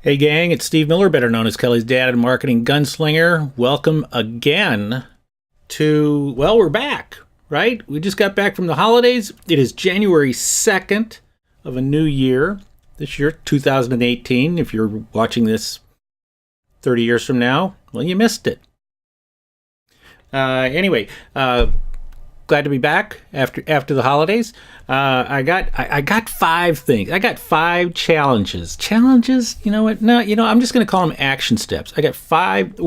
Hey gang, it's Steve Miller, better known as Kelly's Dad and Marketing Gunslinger. Welcome again to, well, we're back, right? We just got back from the holidays. It is January 2nd of a new year, this year, 2018. If you're watching this 30 years from now, well, you missed it. Anyway, glad to be back after the holidays. I got 5 things. I got 5 challenges. Challenges? You know what? No, I'm just going to call them action steps. I got 5.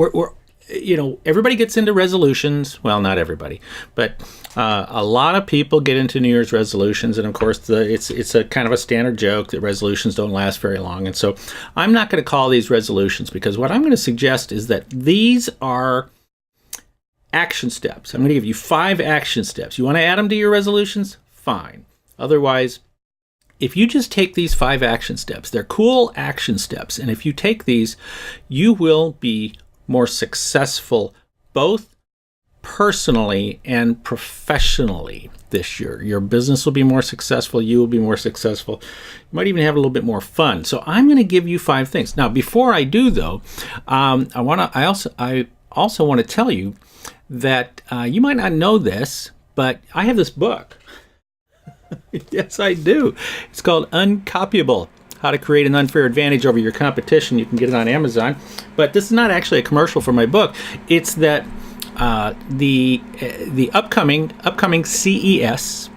Everybody gets into resolutions. Well, not everybody, but a lot of people get into New Year's resolutions, and of course, it's a kind of a standard joke that resolutions don't last very long. And so, I'm not going to call these resolutions because what I'm going to suggest is that these are action steps. I'm going to give you 5 action steps. You want to add them to your resolutions? Fine. Otherwise, if you just take these 5 action steps, they're cool action steps. And if you take these, you will be more successful both personally and professionally this year. Your business will be more successful. You will be more successful. You might even have a little bit more fun. So I'm going to give you 5 things. Now, before I do, though, I also want to tell you that you might not know this, but I have this book. Yes, I do. It's called UNCOPYABLE, How to Create an Unfair Advantage Over Your Competition. You can get it on Amazon. But this is not actually a commercial for my book. It's that the upcoming CES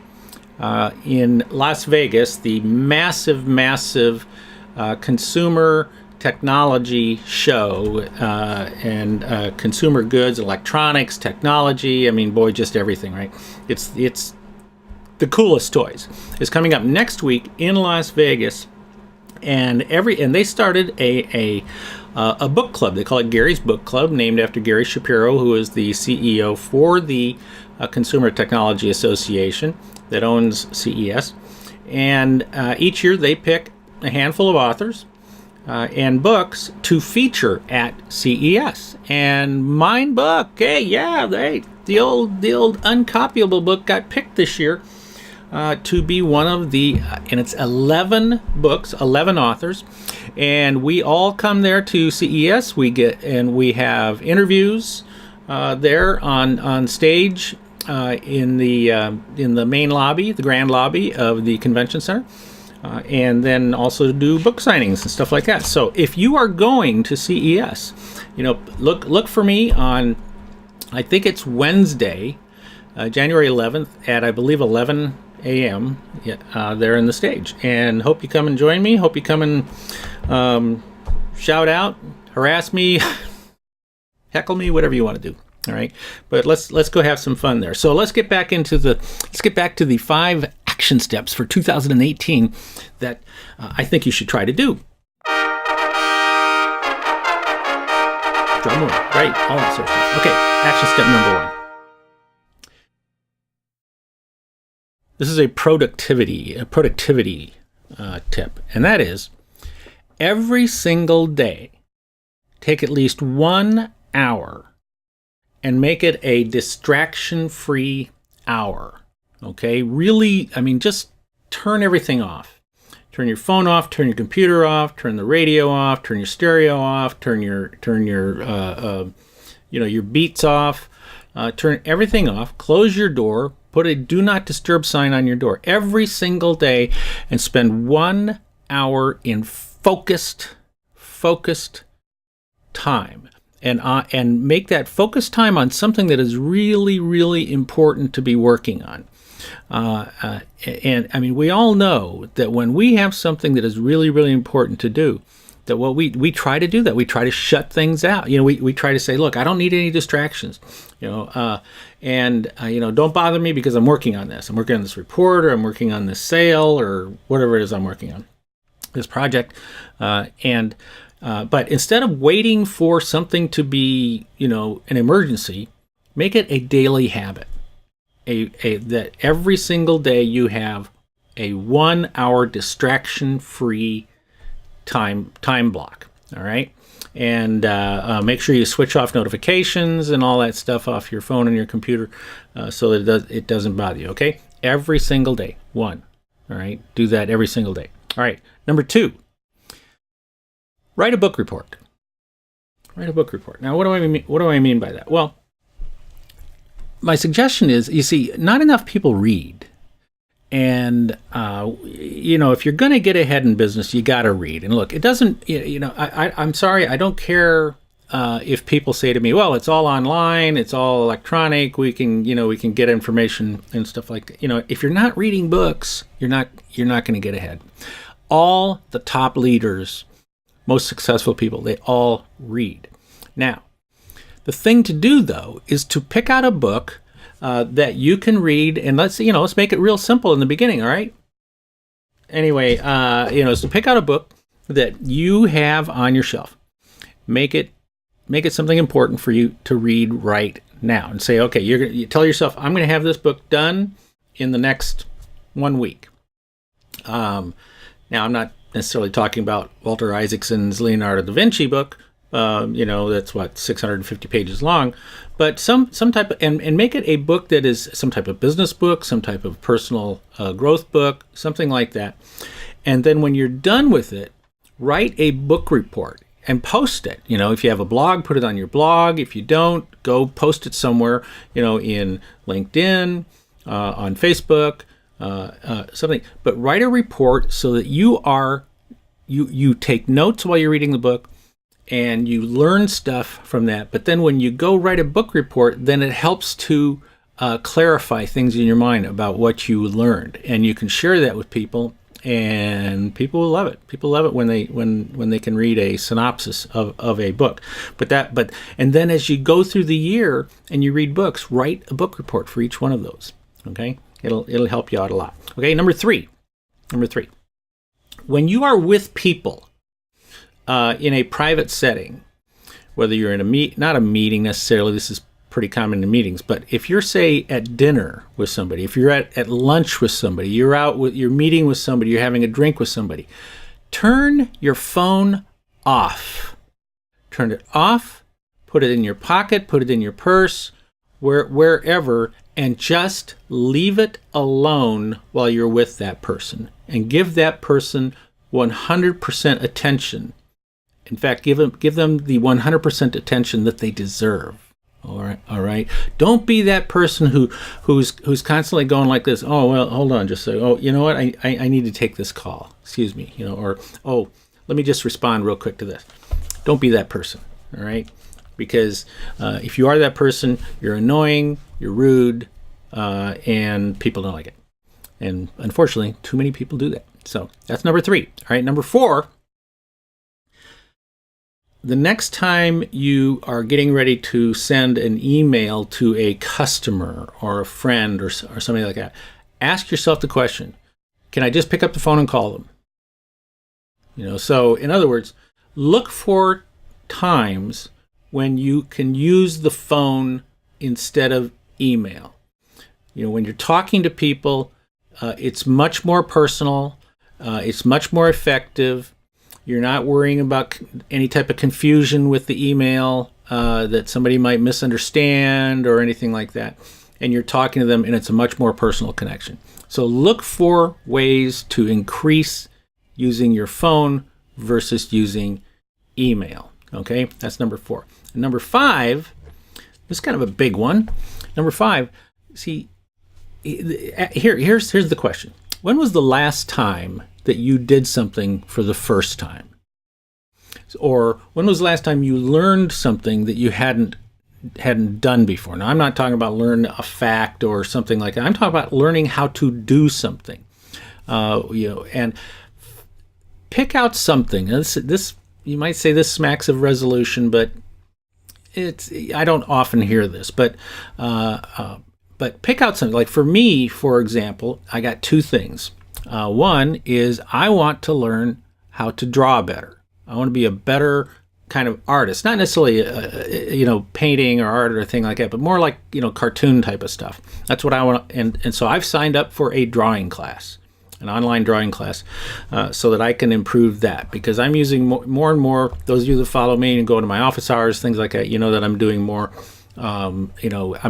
in Las Vegas, the massive consumer technology show and consumer goods, electronics, technology. I mean, boy, just everything, right? It's the coolest toys. It's coming up next week in Las Vegas, and they started a book club. They call it Gary's Book Club, named after Gary Shapiro, who is the CEO for the Consumer Technology Association that owns CES. And each year they pick a handful of authors and books to feature at CES. And mine book, the old Uncopyable book got picked this year to be one of the, and it's 11 books, 11 authors, and we all come there to CES. We have interviews there on stage in the main lobby, the grand lobby of the convention center. And then also do book signings and stuff like that. So if you are going to CES, look for me on, I think it's Wednesday, January 11th at, I believe, 11 a.m. There in the stage. And hope you come and join me. Hope you come and shout out, harass me, heckle me, whatever you want to do. All right, but let's go have some fun there. So let's get back to the 5 action steps for 2018 that I think you should try to do. Drum roll, right? All that sort of stuff. Okay, action step number 1. This is a productivity tip, and that is every single day, take at least 1 hour and make it a distraction-free hour. Okay, really, just turn everything off. Turn your phone off, turn your computer off, turn the radio off, turn your stereo off, turn your beats off, turn everything off, close your door, put a do not disturb sign on your door every single day, and spend 1 hour in focused time. And make that focused time on something that is really, really important to be working on. We all know that when we have something that is really, really important to do, that what we try to do that. We try to shut things out. We try to say, look, I don't need any distractions. Don't bother me because I'm working on this. I'm working on this report, or I'm working on this sale, or whatever it is I'm working on, this project. But instead of waiting for something to be, an emergency, make it a daily habit. That every single day you have a 1 hour distraction-free time block. All right, and make sure you switch off notifications and all that stuff off your phone and your computer, so that it doesn't bother you. Okay, every single day, 1. All right, do that every single day. All right, number 2. Write a book report. Write a book report. Now, what do I mean? What do I mean by that? Well, my suggestion is, you see, not enough people read. And, if you're going to get ahead in business, you got to read. And look, it doesn't, I'm sorry, I don't care if people say to me, well, it's all online, it's all electronic, we can get information and stuff like that. If you're not reading books, you're not going to get ahead. All the top leaders, most successful people, they all read. Now, the thing to do, though, is to pick out a book that you can read, and let's make it real simple in the beginning, all right? Anyway, is to pick out a book that you have on your shelf. Make it something important for you to read right now, and say, okay, you tell yourself, I'm going to have this book done in the next 1 week. Now, I'm not necessarily talking about Walter Isaacson's Leonardo da Vinci book. That's 650 pages long, but some type of, and make it a book that is some type of business book, some type of personal growth book, something like that. And then when you're done with it, write a book report and post it. If you have a blog, put it on your blog. If you don't, go post it somewhere, in LinkedIn, on Facebook, something. But write a report so that you take notes while you're reading the book, and you learn stuff from that. But then when you go write a book report, then it helps to clarify things in your mind about what you learned, and you can share that with people, and people will love it. People love it when they can read a synopsis of a book. And then as you go through the year and you read books, write a book report for each one of those. Okay, it'll help you out a lot. Okay, number three. When you are with people in a private setting, whether you're in not a meeting necessarily, this is pretty common in meetings, but if you're, say, at dinner with somebody, if you're at lunch with somebody, you're meeting with somebody, you're having a drink with somebody, turn your phone off. Turn it off, put it in your pocket, put it in your purse, wherever, and just leave it alone while you're with that person, and give that person 100% attention. In fact, give them the 100% attention that they deserve. All right. Don't be that person who's constantly going like this. Oh, well, hold on, just say, oh, you know what? I need to take this call. Excuse me. Or, oh, let me just respond real quick to this. Don't be that person. All right, because if you are that person, you're annoying, you're rude, and people don't like it. And unfortunately, too many people do that. So that's number 3. All right, number 4. The next time you are getting ready to send an email to a customer or a friend or something like that, ask yourself the question, can I just pick up the phone and call them? So in other words, look for times when you can use the phone instead of email. When you're talking to people, it's much more personal, it's much more effective. You're not worrying about any type of confusion with the email that somebody might misunderstand or anything like that. And you're talking to them, and it's a much more personal connection. So look for ways to increase using your phone versus using email. Okay, that's number 4. And number 5, this is kind of a big one. Number 5, see, here's the question. When was the last time that you did something for the first time? Or when was the last time you learned something that you hadn't done before? Now, I'm not talking about learn a fact or something like that. I'm talking about learning how to do something. And pick out something. This you might say this smacks of resolution, but I don't often hear this. But pick out something. Like for me, for example, I got 2 things. One is I want to learn how to draw better. I want to be a better kind of artist, not necessarily, painting or art or a thing like that, but more like, cartoon type of stuff. That's what I want. And so I've signed up for a drawing class, an online drawing class, so that I can improve that, because I'm using more and more, those of you that follow me and go to my office hours, things like that, that I'm doing more. I'm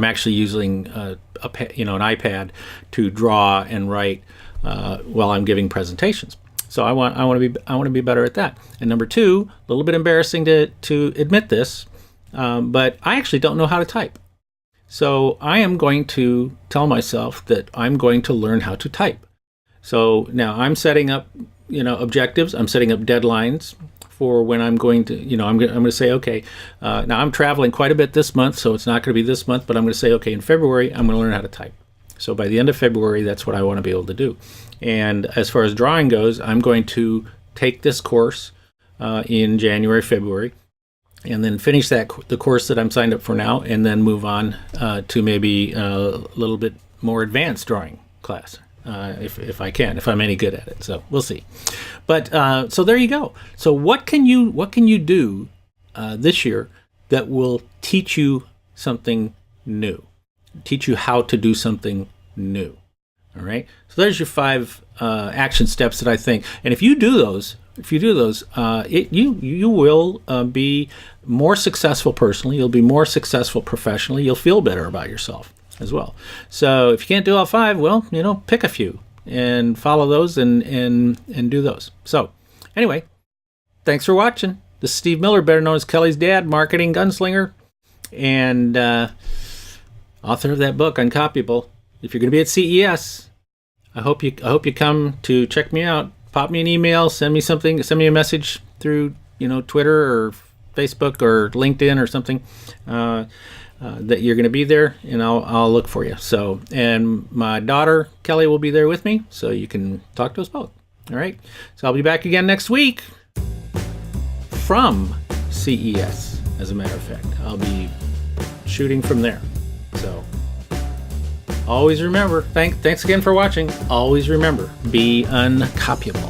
actually using an iPad to draw and write while I'm giving presentations. So I want to be better at that. And number two, a little bit embarrassing to admit this, but I actually don't know how to type. So I am going to tell myself that I'm going to learn how to type. So now I'm setting up, objectives. I'm setting up deadlines for when I'm going to, I'm going to say, okay, now I'm traveling quite a bit this month, so it's not going to be this month, but I'm going to say, okay, in February, I'm going to learn how to type. So by the end of February, that's what I want to be able to do. And as far as drawing goes, I'm going to take this course in January, February, and then finish the course that I'm signed up for now, and then move on to maybe a little bit more advanced drawing class, if I can, if I'm any good at it. So we'll see. But so there you go. So what can you do this year that will teach you something new? Teach you how to do something new. All right. So there's your 5 action steps that I think, and if you do those, you will be more successful personally. You'll be more successful professionally. You'll feel better about yourself as well. So if you can't do all 5, well, pick a few and follow those and do those. So anyway, thanks for watching. This is Steve Miller, better known as Kelly's dad, marketing gunslinger, and author of that book, Uncopyable. If you're going to be at CES, I hope you come to check me out. Pop me an email, send me a message through Twitter or Facebook or LinkedIn or something that you're going to be there, and I'll look for you. So, and my daughter Kelly will be there with me, so you can talk to us both. All right. So I'll be back again next week from CES. As a matter of fact, I'll be shooting from there. So always remember, thanks again for watching. Always remember, be uncopyable.